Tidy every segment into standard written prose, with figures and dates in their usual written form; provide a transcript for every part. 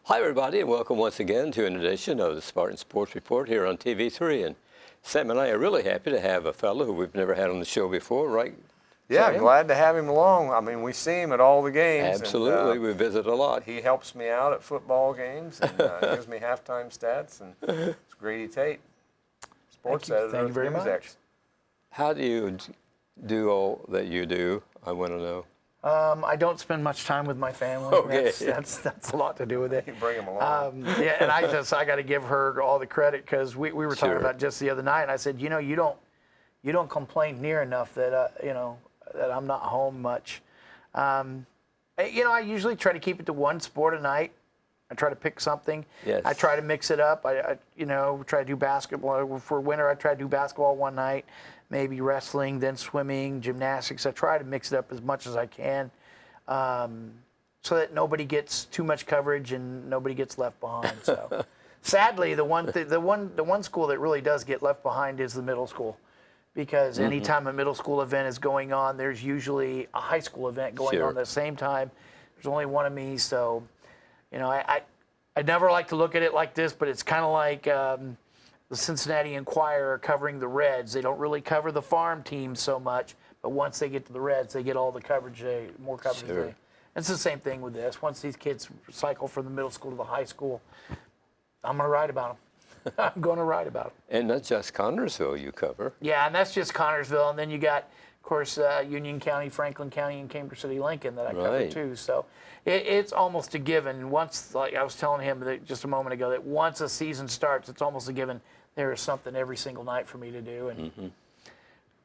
Hi, everybody, and welcome once again to an edition of the Spartan Sports Report here on TV3. And Sam and I are really happy to have a fellow who we've never had on the show before, right? Yeah, Sam? glad to have him along. I mean, we see him at all the games. Absolutely, and, we visit a lot. He helps me out at football games and gives me halftime stats. And it's Grady Tate, sports editor. Thank you very much. NewsX. How do you do all that you do? I want to know. I don't spend much time with my family. Okay. That's a lot to do with it. You bring him along. Yeah, and I got to give her all the credit because we were talking Sure. about just the other night, and I said, you don't complain near enough that that I'm not home much. I usually try to keep it to one sport a night. I try to pick something. Yes. I try to mix it up. I try to do basketball. For winter, I try to do basketball one night, maybe wrestling, then swimming, gymnastics. I try to mix it up as much as I can so that nobody gets too much coverage and nobody gets left behind. So, sadly, the one school that really does get left behind is the middle school. Because anytime a middle school event is going on, there's usually a high school event going on at the same time. There's only one of me, so I never like to look at it like this, but it's kind of like the Cincinnati Enquirer covering the Reds. They don't really cover the farm teams so much, but once they get to the Reds, they get all the coverage, more coverage. Sure. It's the same thing with this. Once these kids cycle from the middle school to the high school, I'm going to write about them. I'm going to write about them. And not just Connersville you cover. Yeah, and that's just Connersville, and then you got, of course, Union County, Franklin County, and Cambridge City, Lincoln that I cover too. So it's almost a given. Once, like I was telling him just a moment ago, that once a season starts, it's almost a given. There is something every single night for me to do, and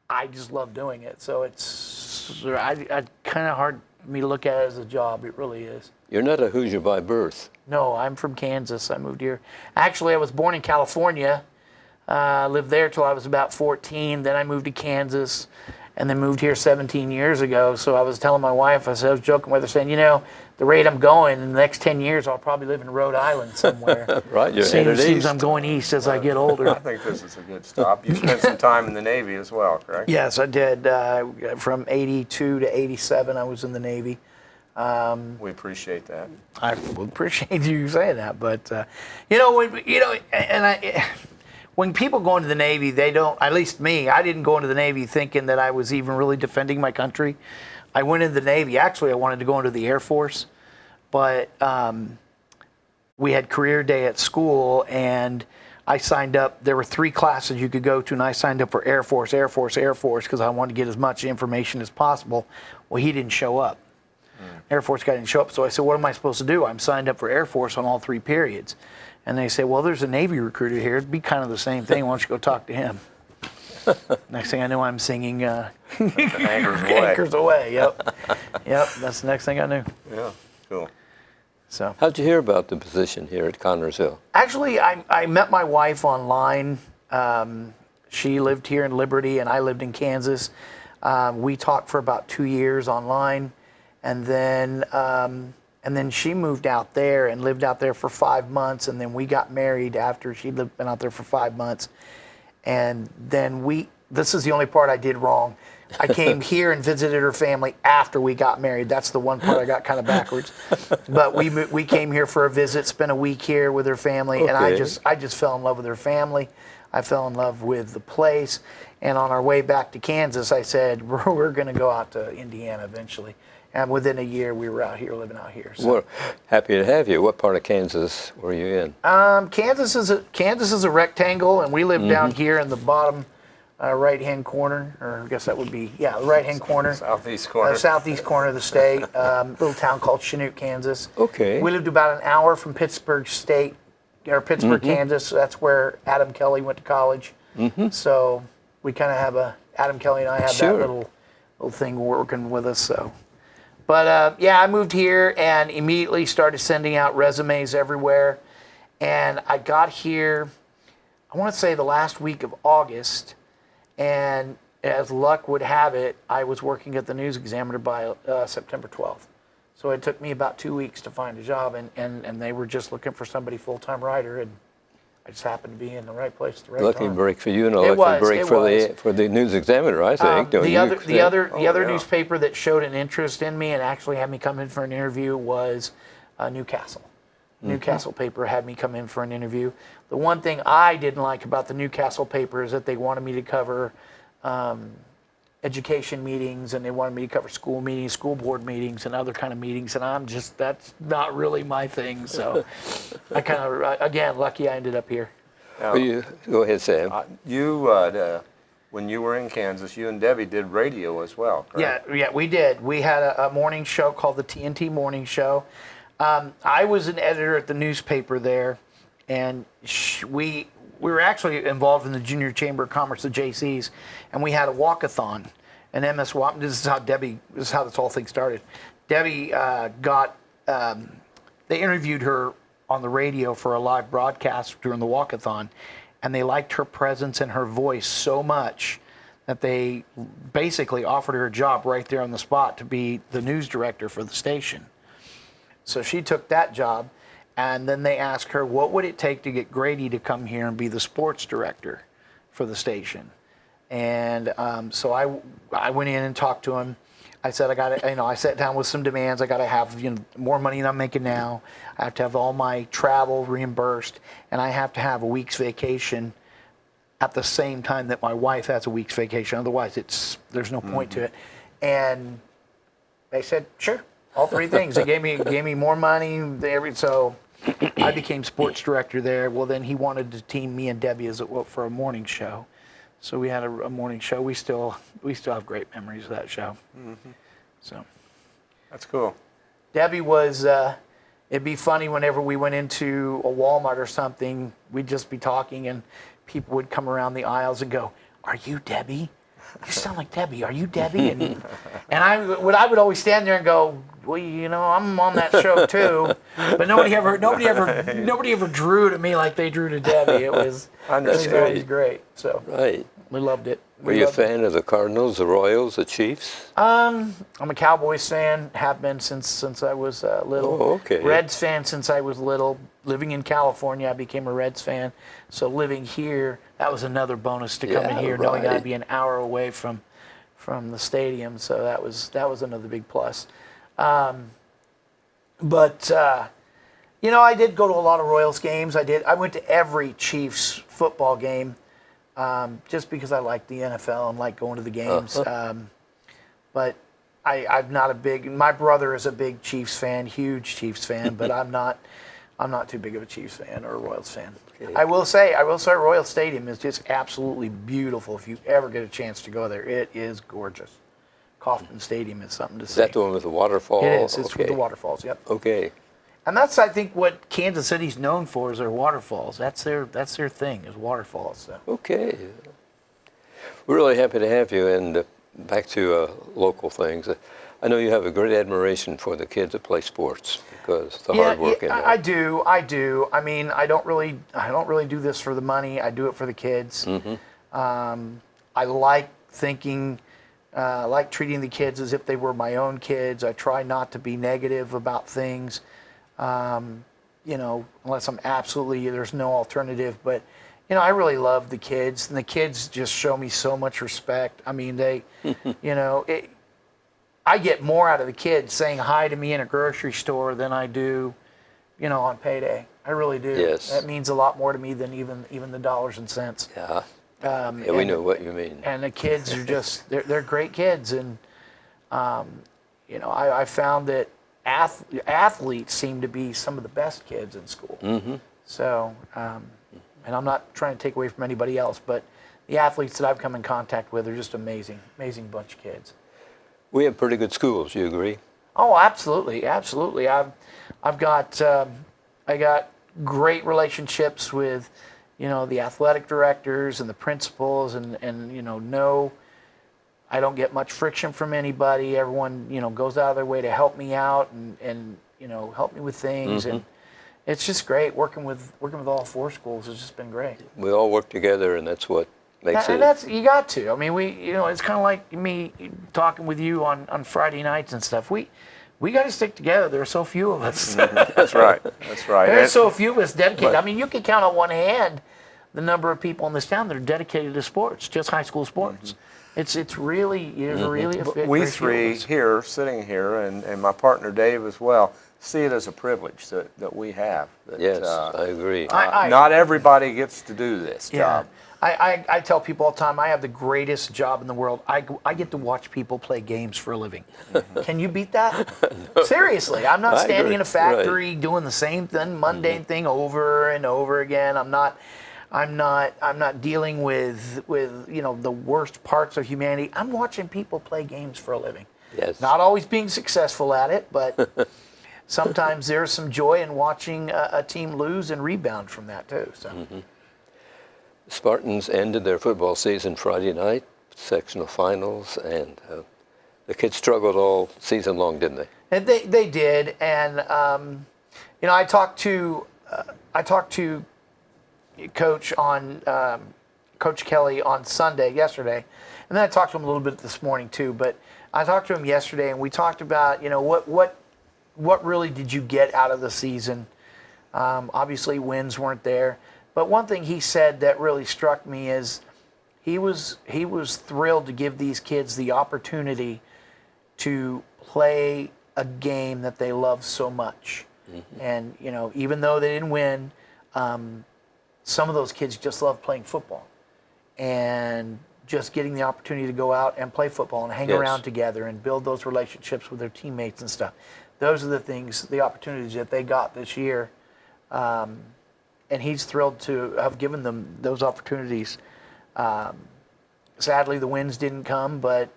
I just love doing it. So it's I kind of hard for me to look at it as a job. It really is. You're not a Hoosier by birth. No, I'm from Kansas. I moved here. Actually, I was born in California. Lived there till I was about 14. Then I moved to Kansas, and then moved here 17 years ago. So I was telling my wife, I was joking with her, saying, the rate I'm going, in the next 10 years, I'll probably live in Rhode Island somewhere. Right, you're headed east. Seems I'm going east as I get older. I think this is a good stop. You spent some time in the Navy as well, correct? Yes, I did. From 82 to 87, I was in the Navy. We appreciate that. I would appreciate you saying that, but when people go into the Navy, they don't. At least me, I didn't go into the Navy thinking that I was even really defending my country. I went into the Navy. Actually, I wanted to go into the Air Force, but we had career day at school, and I signed up. There were 3 classes you could go to, and I signed up for Air Force, because I wanted to get as much information as possible. Well, he didn't show up. Air Force guy didn't show up, so I said, what am I supposed to do? I'm signed up for Air Force on all 3 periods. And they say, well, there's a Navy recruiter here. It'd be kind of the same thing. Why don't you go talk to him? Next thing I know, I'm singing Anchors Away. Yep, that's the next thing I knew. Yeah, cool. So, How'd you hear about the position here at Connersville? actually, I met my wife online. She lived here in Liberty, and I lived in Kansas. We talked for about 2 years online. And then she moved out there and lived out there for 5 months, and then we got married after she'd been out there for 5 months. And then this is the only part I did wrong. I came here and visited her family after we got married. That's the one part I got kind of backwards. But we came here for a visit, spent a week here with her family, and I just fell in love with her family. I fell in love with the place. And on our way back to Kansas, I said, we're going to go out to Indiana eventually. And within a year, we were living out here. So. Well, happy to have you. What part of Kansas were you in? Kansas is a rectangle, and we live down here in the bottom right-hand corner, or I guess that would be, the right-hand corner. Southeast corner. Southeast corner of the state. Little town called Chinook, Kansas. Okay. We lived about an hour from Pittsburgh State, or Pittsburgh, Kansas. That's where Adam Kelly went to college. So we kind of have Adam Kelly and I have that little thing working with us, so. But, I moved here and immediately started sending out resumes everywhere. And I got here, I want to say the last week of August. And as luck would have it, I was working at the News Examiner by September 12th. So it took me about 2 weeks to find a job. And they were just looking for somebody full-time writer. And I just happened to be in the right place at the right Lucky time. break for you and a lucky break for the News Examiner, I think. The other newspaper that showed an interest in me and actually had me come in for an interview was Newcastle. Newcastle paper had me come in for an interview. The one thing I didn't like about the Newcastle paper is that they wanted me to cover education meetings, and they wanted me to cover school meetings, school board meetings, and other kind of meetings, and that's not really my thing. So I kind of, again, lucky I ended up here. Now, Go ahead, Sam. When you were in Kansas, you and Debbie did radio as well, correct? Yeah, we did. We had a morning show called the TNT Morning Show. I was an editor at the newspaper there, and we were actually involved in the Junior Chamber of Commerce, the JCs, and we had a walkathon. And MS Walk. This is how this whole thing started. Debbie they interviewed her on the radio for a live broadcast during the walkathon, and they liked her presence and her voice so much that they basically offered her a job right there on the spot to be the news director for the station. So she took that job, and then they asked her, what would it take to get Grady to come here and be the sports director for the station? And so I went in and talked to him. I said, I sat down with some demands. I got to have more money than I'm making now. I have to have all my travel reimbursed, and I have to have a week's vacation at the same time that my wife has a week's vacation. Otherwise, there's no point to it. And they said, sure, all three things. They gave me more money. So I became sports director there. Well, then he wanted to team me and Debbie for a morning show. So we had a morning show. We still have great memories of that show. Mm-hmm. So that's cool. Debbie was. It'd be funny whenever we went into a Walmart or something. We'd just be talking, and people would come around the aisles and go, "Are you Debbie? You sound like Debbie. Are you Debbie?" And I would always stand there and go, "Well, I'm on that show too." But nobody ever drew to me like they drew to Debbie. It was always great. So right. We loved it. Were you a fan of the Cardinals, the Royals, the Chiefs? I'm a Cowboys fan. Have been since I was little. Oh, okay. Reds fan since I was little. Living in California, I became a Reds fan. So living here, that was another bonus to come in here, knowing I'd be an hour away from the stadium. So that was another big plus. But I did go to a lot of Royals games. I went to every Chiefs football game. Just because I like the NFL and like going to the games. But I'm not my brother is a big Chiefs fan, huge Chiefs fan, but I'm not too big of a Chiefs fan or a Royals fan. Okay. I will say Royal Stadium is just absolutely beautiful if you ever get a chance to go there. It is gorgeous. Kauffman Stadium is something to see. Is that the one with the waterfall? It is. It's with the waterfalls, yep. Okay. And that's, I think, what Kansas City's known for is their waterfalls. That's their thing, is waterfalls. So. Okay. We're really happy to have you. And back to local things. I know you have a great admiration for the kids that play sports because the hard work. Yeah, I do. I mean, I don't really do this for the money. I do it for the kids. Mm-hmm. I like thinking. I like treating the kids as if they were my own kids. I try not to be negative about things. Unless there's no alternative. But, I really love the kids, and the kids just show me so much respect. I mean, I get more out of the kids saying hi to me in a grocery store than I do, on payday. I really do. Yes. That means a lot more to me than even the dollars and cents. Yeah. We know what you mean. And the kids are just, they're great kids. And, I found that athletes seem to be some of the best kids in school. Mm-hmm. So, and I'm not trying to take away from anybody else, but the athletes that I've come in contact with are just amazing bunch of kids. We have pretty good schools. You agree? Oh, absolutely. I've got I got great relationships with, the athletic directors and the principals, and I don't get much friction from anybody. Everyone, goes out of their way to help me out and help me with things. Mm-hmm. And it's just great working with all four schools. It's just been great. We all work together, and that's what makes it. And that's, you got to. I mean, it's kind of like me talking with you on Friday nights and stuff. We got to stick together. There are so few of us. That's right. There are so few of us dedicated. I mean, you can count on one hand the number of people in this town that are dedicated to sports, just high school sports. Mm-hmm. It's really a fit. We three here, sitting here, and my partner Dave as well, see it as a privilege that we have. That, Yes, I agree. Not everybody gets to do this job. I tell people all the time, I have the greatest job in the world. I get to watch people play games for a living. Can you beat that? Seriously, I'm not I standing agree. in a factory doing the same thing, mundane thing over and over again. I'm not dealing with the worst parts of humanity. I'm watching people play games for a living. Yes. Not always being successful at it, but sometimes there's some joy in watching a team lose and rebound from that too. So. Spartans ended their football season Friday night, sectional finals, and the kids struggled all season long, didn't they? And they did, and I talked to Coach Kelly on yesterday, and then I talked to him a little bit this morning too. But I talked to him yesterday, and we talked about what really did you get out of the season. Obviously, wins weren't there. But one thing he said that really struck me is he was thrilled to give these kids the opportunity to play a game that they love so much. And even though they didn't win, some of those kids just love playing football and just getting the opportunity to go out and play football and hang around together and build those relationships with their teammates and stuff. Those are the things, the opportunities that they got this year. And he's thrilled to have given them those opportunities. Sadly, the wins didn't come, but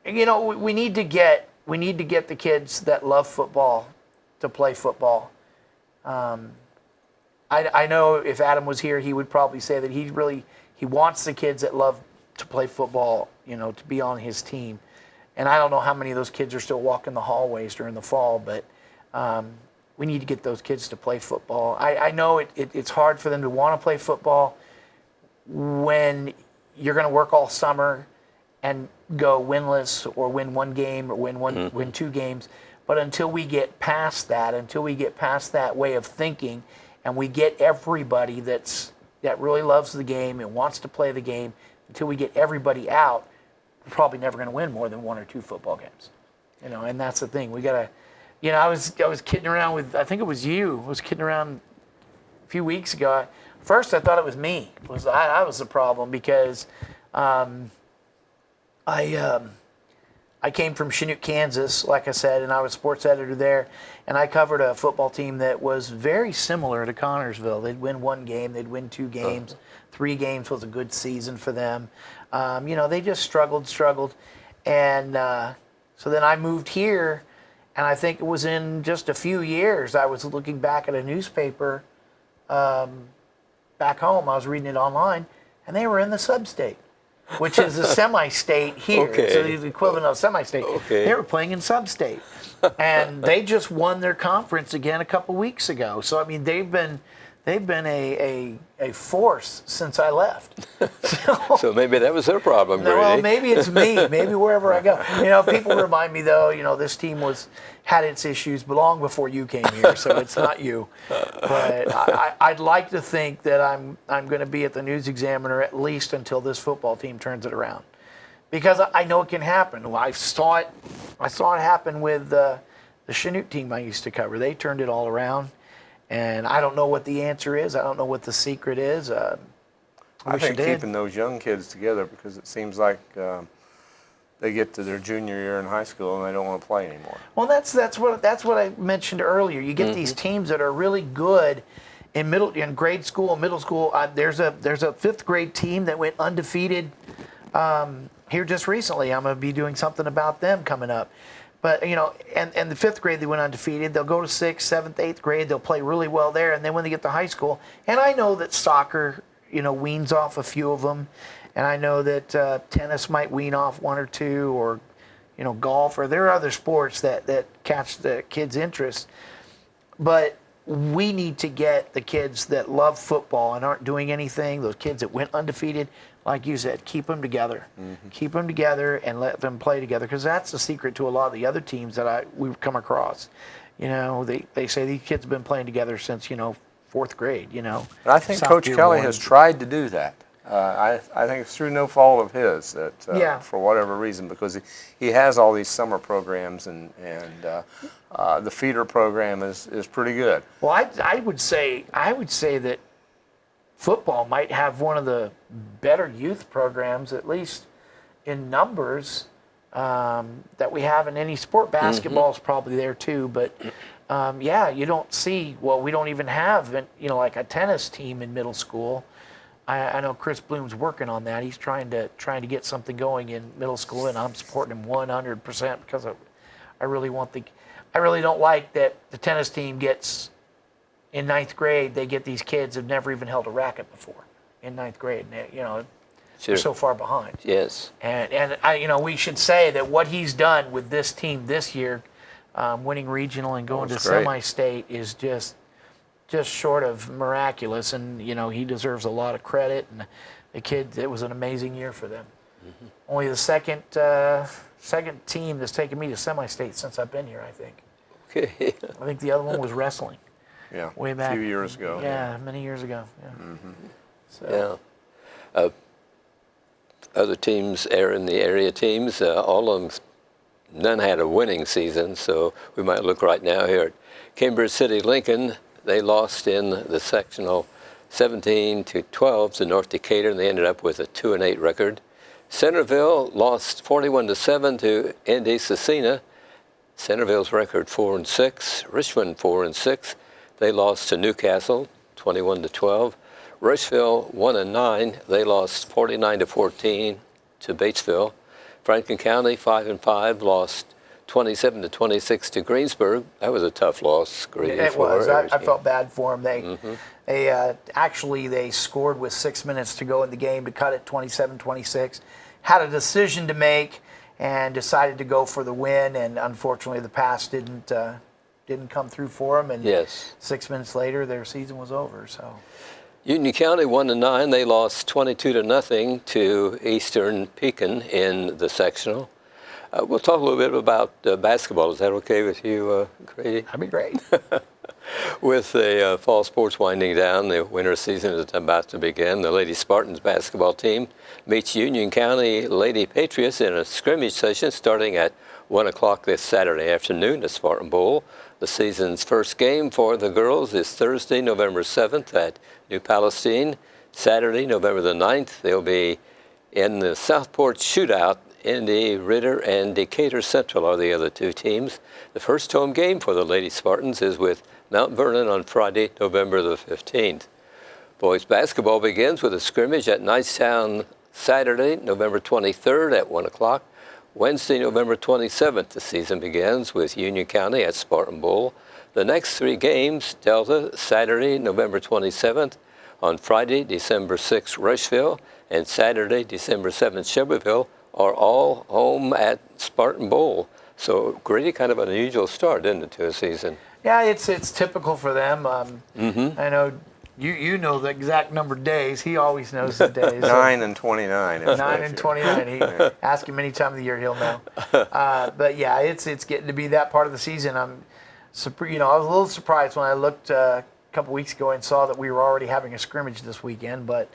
we need to get the kids that love football to play football. I know if Adam was here, he would probably say that he wants the kids that love to play football, to be on his team. And I don't know how many of those kids are still walking the hallways during the fall, but we need to get those kids to play football. I know it's hard for them to want to play football when you're going to work all summer and go winless or win one game or win two games. But until we get past that way of thinking, and we get everybody that really loves the game and wants to play the game, until we get everybody out, we're probably never going to win more than one or two football games. And that's the thing. We got to. I was kidding around with, I think it was you. I was kidding around a few weeks ago. First, I thought it was me. I was the problem because I came from Chinook, Kansas, like I said, and I was sports editor there. And I covered a football team that was very similar to Connorsville. They'd win one game, they'd win two games. 3 games was a good season for them. They just struggled. And so then I moved here. And I think it was in just a few years, I was looking back at a newspaper back home. I was reading it online, and they were in the sub-state, which is a semi-state here. Okay. So the equivalent of semi-state. Okay. They were playing in sub-state. And they just won their conference again a couple weeks ago. So, I mean, they've been a force since I left. So maybe that was their problem, Grady. Well, maybe it's me. Maybe wherever I go. People remind me, though, this team had its issues long before you came here, so it's not you. But I'd like to think that I'm going to be at the News Examiner at least until this football team turns it around, because I know it can happen. I saw it happen with the Chinook team I used to cover. They turned it all around. And I don't know what the answer is. I don't know what the secret is. I think keeping those young kids together, because it seems like they get to their junior year in high school and they don't want to play anymore. Well, that's what I mentioned earlier. You get these teams that are really good in grade school, middle school. There's a 5th grade team that went undefeated here just recently. I'm going to be doing something about them coming up. But, and the 5th grade, they went undefeated. They'll go to 6th, 7th, 8th grade. They'll play really well there. And then when they get to high school, and I know that soccer, weans off a few of them. And I know that tennis might wean off 1 or 2, or, golf, or there are other sports that catch the kids' interest. But we need to get the kids that love football and aren't doing anything, those kids that went undefeated, like you said, keep them together. Keep them together and let them play together, because that's the secret to a lot of the other teams that we've come across. They say these kids have been playing together since, 4th grade, And I think Coach Kelly has tried to do that. I think it's through no fault of his that for whatever reason, because he has all these summer programs and the feeder program is pretty good. Well, I would say that football might have one of the better youth programs, at least in numbers, that we have in any sport. Basketball is probably there too, but you don't see. Well, we don't even have like a tennis team in middle school. I know Chris Bloom's working on that. He's trying to get something going in middle school, and I'm supporting him 100% because I really don't like that the tennis team gets in ninth grade. They get these kids who've never even held a racket before in ninth grade. And they're so far behind. Yes. And we should say that what he's done with this team this year, winning regional and going to semi-state, is just short of miraculous, and he deserves a lot of credit. And the kid, it was an amazing year for them. Mm-hmm. Only the second team that's taken me to semi-state since I've been here, I think. Okay. I think the other one was wrestling. Yeah. Way back. A few years ago. Yeah, many years ago. Yeah. Mm-hmm. So. Yeah. Other teams, in the area teams, all of them, none had a winning season. So we might look right now here at Cambridge City Lincoln. They lost in the sectional 17-12 to North Decatur, and they ended up with a 2-8 record. Centerville lost 41-7 to Indy Cecina. Centerville's record 4-6. Richmond 4-6. They lost to Newcastle 21-12. Rushville 1-9. They lost 49-14 to Batesville. Franklin County 5-5 lost 27-26 to Greensburg. That was a tough loss. Grady, it was. I felt bad for them. They scored with 6 minutes to go in the game to cut it 27-26. Had a decision to make and decided to go for the win. And unfortunately, the pass didn't come through for them. And 6 minutes later, their season was over. So. Union County 1-9. They lost 22-0 to Eastern Pekin in the sectional. We'll talk a little bit about basketball. Is that okay with you, Grady? That'd be great. With the fall sports winding down, the winter season is about to begin. The Lady Spartans basketball team meets Union County Lady Patriots in a scrimmage session starting at 1 o'clock this Saturday afternoon at Spartan Bowl. The season's first game for the girls is Thursday, November 7th at New Palestine. Saturday, November the 9th, they'll be in the Southport Shootout. Indy, Ritter, and Decatur Central are the other two teams. The first home game for the Lady Spartans is with Mount Vernon on Friday, November the 15th. Boys basketball begins with a scrimmage at Knightstown Saturday, November 23rd at 1 o'clock. Wednesday, November 27th, the season begins with Union County at Spartan Bowl. The next three games, Delta, Saturday, November 27th. On Friday, December 6th, Rushville, and Saturday, December 7th, Shelbyville, are all home at Spartan Bowl. So really kind of an unusual start, isn't it, to a season? Yeah, it's typical for them. I know you know the exact number of days. He always knows the days. 9 and 29. 9 and 29. Ask him any time of the year, he'll know. But yeah, it's getting to be that part of the season. I was a little surprised when I looked couple weeks ago and saw that we were already having a scrimmage this weekend, but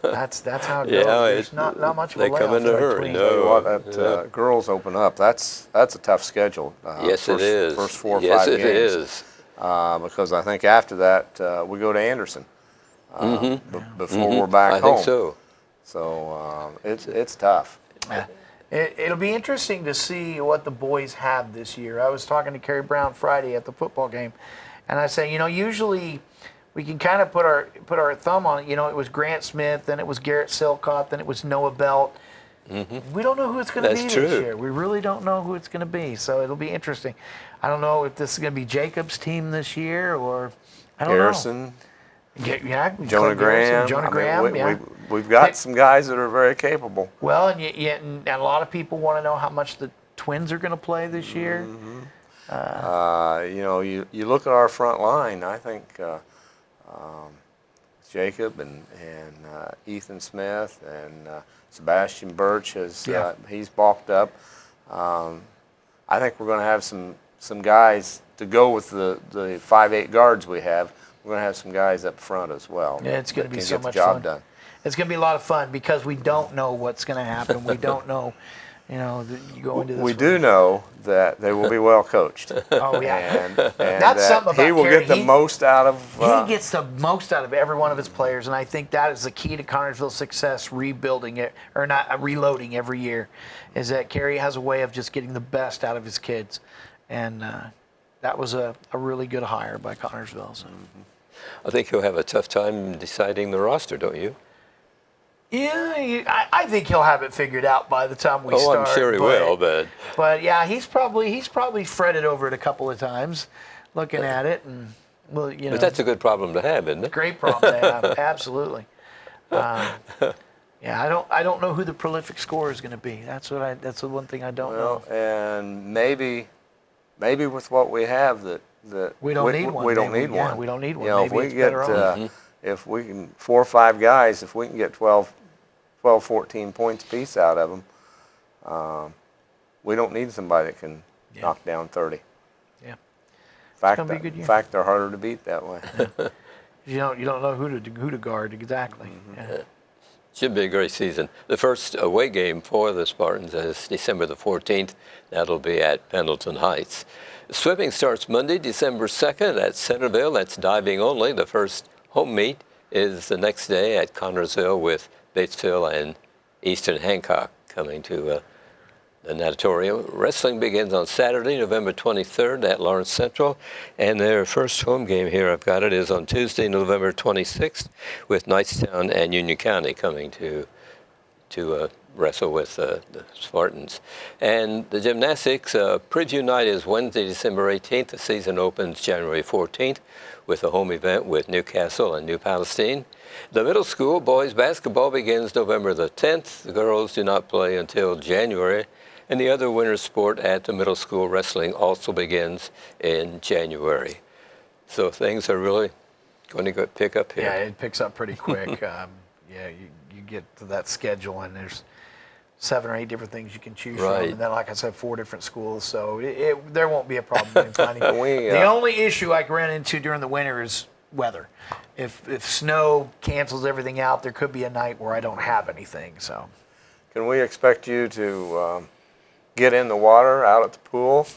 that's how it goes. There's not much of a layoff. They come in a hurry. Girls open up. That's a tough schedule. Yes, it is. First 4 or 5 games. Yes, it is. Because I think after that we go to Anderson before we're back home. I think so. So it's tough. It'll be interesting to see what the boys have this year. I was talking to Kerry Brown Friday at the football game. And I say, usually we can kind of put our thumb on it. It was Grant Smith, then it was Garrett Silcott, then it was Noah Belt. We don't know who it's going to be this year. We really don't know who it's going to be. So it'll be interesting. I don't know if this is going to be Jacob's team this year or I don't know. Jonah Graham. We've got some guys that are very capable. Well, and a lot of people want to know how much the Twins are going to play this year. You look at our front line. I think Jacob and Ethan Smith and Sebastian Birch he's bulked up. I think we're going to have some guys to go with the 5'8" guards we have. We're going to have some guys up front as well. Yeah, it's going to be so much job fun. Done. It's going to be a lot of fun because we don't know what's going to happen. We don't know, you go into this. We do know that they will be well coached. Oh, yeah. And That's that something about he will Kerry. get the most out of. He gets the most out of every one of his players, and I think that is the key to Connersville's success, rebuilding it, or not reloading every year, is that Kerry has a way of just getting the best out of his kids. And that was a really good hire by Connersville. So. I think he'll have a tough time deciding the roster, don't you? Yeah, I think he'll have it figured out by the time we start. Oh, I'm sure he will, but yeah, he's probably fretted over it a couple of times, looking at it, and but that's a good problem to have, isn't it? Great problem to have, absolutely. Yeah, I don't know who the prolific scorer is going to be. That's the one thing I don't know. And maybe with what we have that we don't need one. We don't need one. Yeah, we don't need one. If maybe we it's get better off. if we can 4 or 5 guys, if we can get 12, 14 points apiece out of them, we don't need somebody that can knock down 30. Yeah. In fact, they're harder to beat that way. Yeah. You don't know who to guard exactly. Yeah. Should be a great season. The first away game for the Spartans is December the 14th. That'll be at Pendleton Heights. Swimming starts Monday, December 2nd at Centerville. That's diving only. The first home meet is the next day at Connersville with Batesville and Eastern Hancock coming to the natatorium. Wrestling begins on Saturday, November 23rd at Lawrence Central, and their first home game here, I've got it, is on Tuesday, November 26th with Knightstown and Union County coming to wrestle with the Spartans. And the gymnastics preview night is Wednesday, December 18th. The season opens January 14th with a home event with Newcastle and New Palestine. The middle school boys basketball begins November the 10th. The girls do not play until January. And the other winter sport at the middle school, wrestling, also begins in January. So things are really going to pick up here. Yeah, it picks up pretty quick. You get to that schedule, and there's 7 or 8 different things you can choose from. And then, like I said, 4 different schools. So there won't be a problem in finding the only issue I ran into during the winter is weather. If snow cancels everything out, there could be a night where I don't have anything. So, can we expect you to get in the water out at the pool?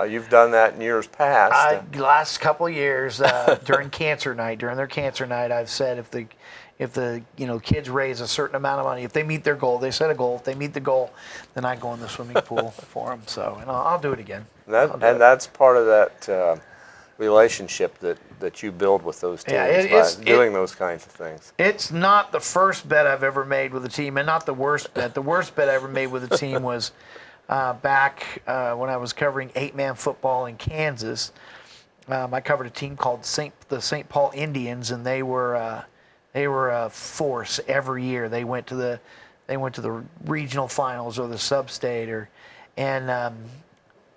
You've done that in years past. Last couple of years during their cancer night, I've said if the kids raise a certain amount of money, if they meet their goal, they set a goal. If they meet the goal, then I go in the swimming pool for them. So, and I'll do it again. That's part of that relationship that you build with those teams by doing those kinds of things. It's not the first bet I've ever made with a team, and not the worst bet. The worst bet I ever made with a team was back when I was covering 8-man football in Kansas. I covered a team called the St. Paul Indians, and they were a force every year. They went to the regional finals or the sub-state, and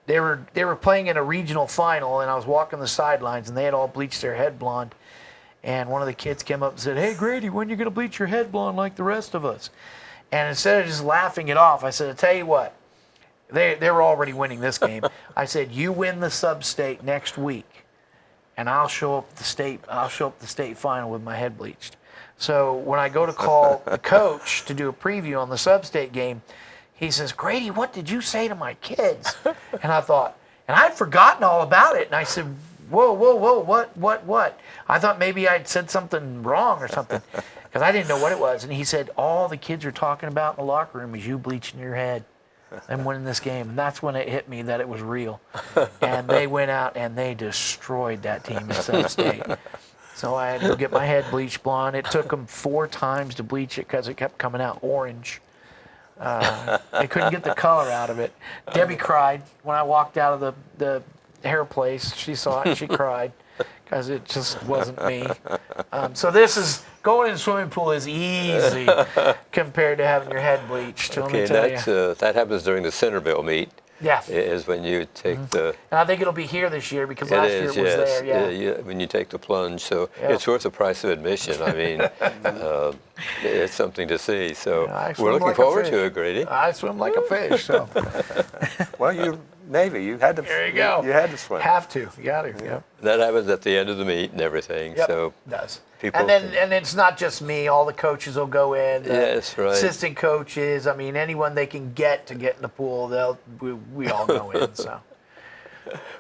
they were playing in a regional final, and I was walking the sidelines, and they had all bleached their head blonde. And one of the kids came up and said, "Hey, Grady, when are you going to bleach your head blonde like the rest of us?" And instead of just laughing it off, I said, "I'll tell you what, they were already winning this game." I said, "You win the sub-state next week, and I'll show up the state final with my head bleached." So when I go to call the coach to do a preview on the sub-state game, he says, "Grady, what did you say to my kids?" And I thought, and I'd forgotten all about it. And I said, whoa, what? I thought maybe I'd said something wrong or something, because I didn't know what it was. And he said, "All the kids are talking about in the locker room is you bleaching your head and winning this game." And that's when it hit me that it was real. And they went out and they destroyed that team at sub-state. So I had to go get my head bleached blonde. It took them 4 times to bleach it because it kept coming out orange. They couldn't get the color out of it. Debbie cried when I walked out of the hair place. She saw it and she cried because it just wasn't me. So going in the swimming pool is easy compared to having your head bleached. Okay, that happens during the Centerville meet. Yeah. Is when you take the... And I think it'll be here this year because last year it was there. Yeah. When you take the plunge. So it's worth the price of admission. I mean, it's something to see. So I we're swim looking like a forward fish. to it, Grady. I swim like a fish, so Well, you Navy, you had to. there you go. You had to swim. Have to. You got to. Yep. That happens at the end of the meet and everything. Yep. So Does. people And then, can- and it's not just me. All the coaches will go in. The Yes, right. Assistant coaches. I mean, anyone they can get in the pool, we all go in. So.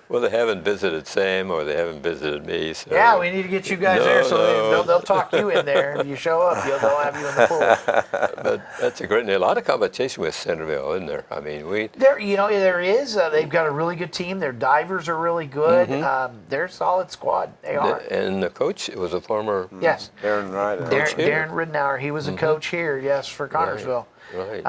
well, they haven't visited Sam or they haven't visited me. So Yeah, we need to get you guys No, there so no. they'll talk you in there. If you show up, they'll have you in the pool. But that's a great. And a lot of competition with Centerville, isn't there? I mean, There is. They've got a really good team. Their divers are really good. They're a solid squad. They are. and the coach was a former. Yes. Darren Wright. here. Darren Ridenour. He was a coach here. Yes, for Connersville. Right.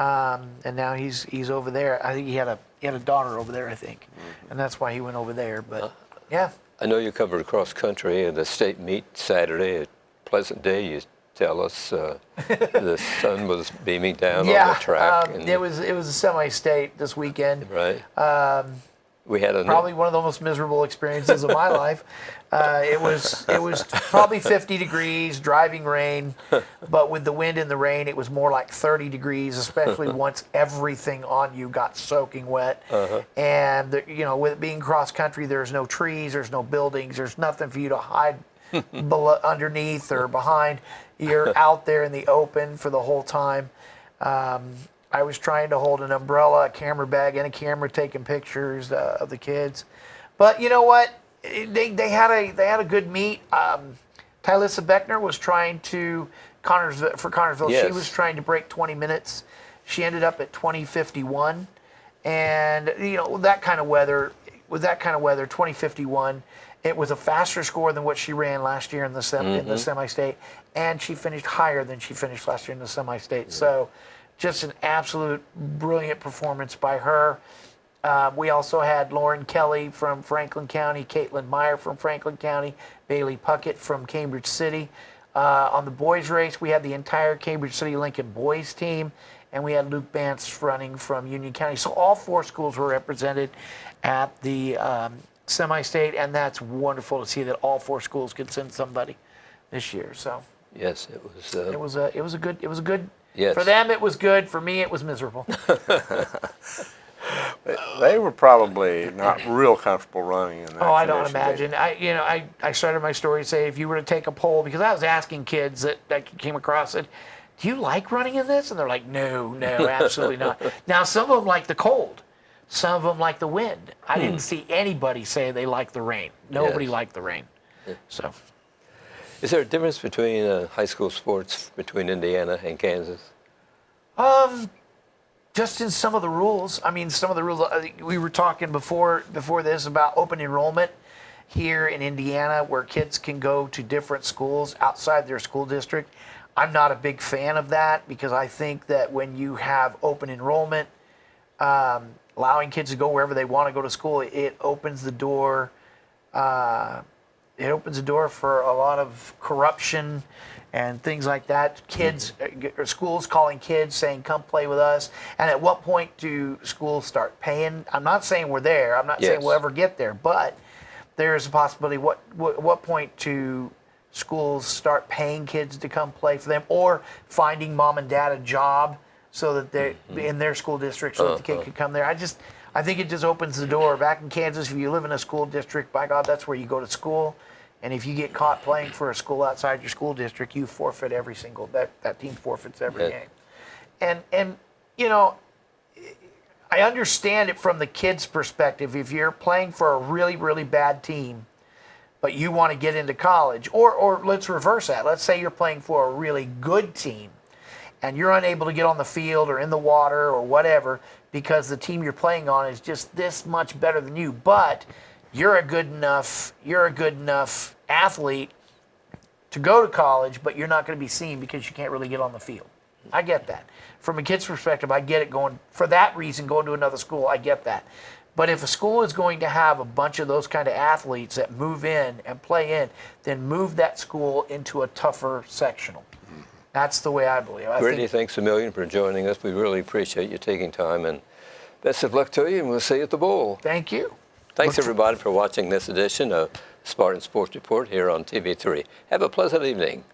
And now he's over there. I think he had a daughter over there. I think, and that's why he went over there. But yeah. I know you covered cross country and the state meet Saturday. A pleasant day, you tell us. The sun was beaming down on the track. And, it was a semi-state this weekend. right. We had Probably one of the most miserable experiences of my life. It was probably 50 degrees, driving rain, but with the wind and the rain, it was more like 30 degrees, especially once everything on you got soaking wet. And with it being cross country, there's no trees, there's no buildings, there's nothing for you to hide underneath or behind. You're out there in the open for the whole time. I was trying to hold an umbrella, a camera bag, and a camera taking pictures of the kids. But you know what? They had a good meet. Tylissa Beckner was trying to for Connersville. Yes. She was trying to break 20 minutes. She ended up at 20:51, and with that kind of weather, 20:51. It was a faster score than what she ran last year in the semi-state, and she finished higher than she finished last year in the semi-state. So, just an absolute brilliant performance by her. We also had Lauren Kelly from Franklin County, Caitlin Meyer from Franklin County, Bailey Puckett from Cambridge City. On the boys race, we had the entire Cambridge City Lincoln boys team, and we had Luke Bantz running from Union County. So all 4 schools were represented at the semi-state, and that's wonderful to see that all 4 schools could send somebody this year. So yes, it was. it was a good. Yes. For them, it was good. For me, it was miserable. They were probably not real comfortable running in that. Oh, I don't condition. imagine. I started my story to say if you were to take a poll, because I was asking kids that came across it, do you like running in this? And they're like, no, absolutely not. Now, some of them like the cold. Some of them like the wind. I didn't see anybody say they like the rain. Nobody Yes. liked the rain. So. Is there a difference between high school sports between Indiana and Kansas? Just in some of the rules. I mean, some of the rules. We were talking before this about open enrollment here in Indiana, where kids can go to different schools outside their school district. I'm not a big fan of that because I think that when you have open enrollment, allowing kids to go wherever they want to go to school, it opens the door. It opens the door for a lot of corruption and things like that. Kids, or schools calling kids saying, come play with us. And at what point do schools start paying? I'm not saying we're there. I'm not saying Yes. we'll ever get there. But there is a possibility. What point do schools start paying kids to come play for them, or finding mom and dad a job so that they're in their school district so that the kid could come there? I think it just opens the door. Back in Kansas, if you live in a school district, by God, that's where you go to school. And if you get caught playing for a school outside your school district, you forfeit every single, that team forfeits every game. And I understand it from the kid's perspective. If you're playing for a really, really bad team, but you want to get into college, or let's reverse that. Let's say you're playing for a really good team and you're unable to get on the field or in the water or whatever because the team you're playing on is just this much better than you, but you're a good enough athlete to go to college, but you're not going to be seen because you can't really get on the field. I get that. From a kid's perspective, I get it going. For that reason, going to another school, I get that. But if a school is going to have a bunch of those kind of athletes that move in and play in, then move that school into a tougher sectional. That's the way I believe. Brady, thanks a million for joining us. We really appreciate you taking time, and best of luck to you, and we'll see you at the bowl. Thank you. Thanks, everybody, for watching this edition of Spartan Sports Report here on TV3. Have a pleasant evening.